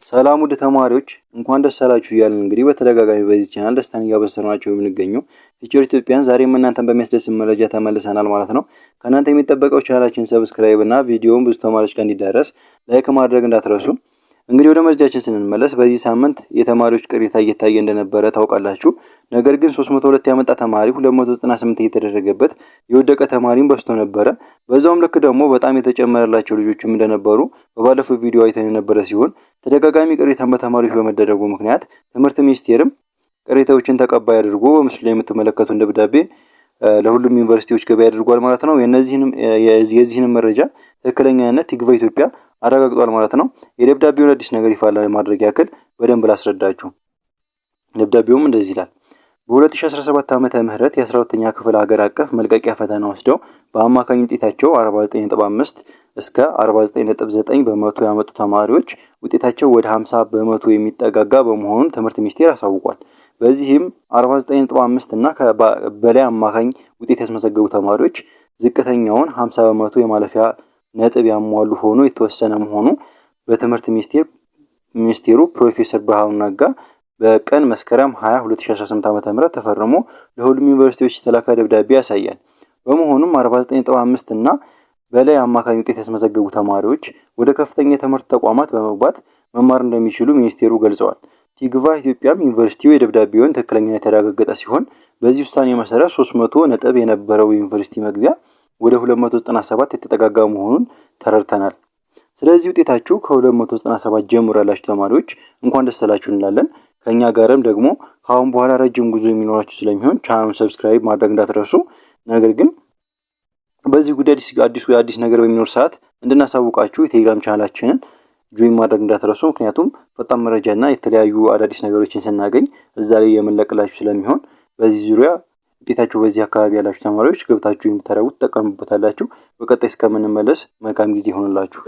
ሰላም ውድ ተማሪዎች እንኳን ደስ አላችሁ እያልን እንግዲህ በተደጋጋሚ በዚህ ቻናል ደስታን እያበሰርናችሁ የምንገኘው ፊቸር ኢትዮጵያን ዛሬም እናንተን በሚያስደስት መረጃ ተመልሰናል ማለት ነው። ከእናንተ የሚጠበቀው ቻናላችን ሰብስክራይብ እና ቪዲዮውን ብዙ ተማሪዎች ጋር እንዲዳረስ ላይክ ማድረግ እንዳትረሱ። እንግዲህ ወደ መረጃችን ስንመለስ በዚህ ሳምንት የተማሪዎች ቅሬታ እየታየ እንደነበረ ታውቃላችሁ። ነገር ግን 302 ያመጣ ተማሪ 298 እየተደረገበት የወደቀ ተማሪም በዝቶ ነበረ። በዛውም ልክ ደግሞ በጣም የተጨመረላቸው ልጆችም እንደነበሩ በባለፈው ቪዲዮ አይተን የነበረ ሲሆን ተደጋጋሚ ቅሬታን በተማሪዎች በመደረጉ ምክንያት ትምህርት ሚኒስቴርም ቅሬታዎችን ተቀባይ አድርጎ በምስሉ ላይ የምትመለከቱት ደብዳቤ ለሁሉም ዩኒቨርሲቲዎች ገቢ አድርጓል ማለት ነው። የዚህንም መረጃ ትክክለኛነት ቲግቫ ኢትዮጵያ አረጋግጧል ማለት ነው። የደብዳቤውን አዲስ ነገር ይፋ ለማድረግ ያክል በደንብ ላስረዳችሁ። ደብዳቤውም እንደዚህ ይላል። በ2017 ዓመተ ምህረት የ12ኛ ክፍል ሀገር አቀፍ መልቀቂያ ፈተና ወስደው በአማካኝ ውጤታቸው 49.5 እስከ 49.9 በመቶ ያመጡ ተማሪዎች ውጤታቸው ወደ 50 በመቶ የሚጠጋጋ በመሆኑን ትምህርት ሚኒስቴር አሳውቋል። በዚህም 49.5 እና በላይ አማካኝ ውጤት ያስመዘገቡ ተማሪዎች ዝቅተኛውን 50 በመቶ የማለፊያ ነጥብ ያሟሉ ሆኖ የተወሰነ መሆኑ በትምህርት ሚኒስቴሩ ፕሮፌሰር ብርሃኑ ነጋ በቀን መስከረም 20 2018 ዓ.ም ተፈርሞ ለሁሉም ዩኒቨርሲቲዎች የተላከ ደብዳቤ ያሳያል። በመሆኑም 49.5 እና በላይ አማካኝ ውጤት ያስመዘገቡ ተማሪዎች ወደ ከፍተኛ የትምህርት ተቋማት በመግባት መማር እንደሚችሉ ሚኒስቴሩ ገልጸዋል። ቲግቫ ኢትዮጵያም ዩኒቨርሲቲው የደብዳቤውን ትክክለኛነት የተረጋገጠ ሲሆን በዚህ ውሳኔ መሰረት 300 ነጥብ የነበረው ዩኒቨርሲቲ መግቢያ ወደ 297 የተጠጋጋ መሆኑን ተረድተናል። ስለዚህ ውጤታችሁ ከ297 ጀምሮ ያላችሁ ተማሪዎች እንኳን ደስ አላችሁ እንላለን። ከኛ ጋርም ደግሞ ከአሁን በኋላ ረጅም ጉዞ የሚኖራችሁ ስለሚሆን ቻናሉን ሰብስክራይብ ማድረግ እንዳትረሱ። ነገር ግን በዚህ ጉዳይ አዲስ ነገር በሚኖር ሰዓት እንድናሳውቃችሁ የቴሌግራም ቻናላችንን ጆይን ማድረግ እንዳትረሱ። ምክንያቱም ፈጣን መረጃና የተለያዩ አዳዲስ ነገሮችን ስናገኝ እዛ ላይ የምንለቅላችሁ ስለሚሆን በዚህ ዙሪያ ውጤታችሁ በዚህ አካባቢ ያላችሁ ተማሪዎች ገብታችሁ የምታደርጉት ተጠቀሙበታላችሁ። በቀጣይ እስከምንመለስ መልካም ጊዜ ይሆንላችሁ።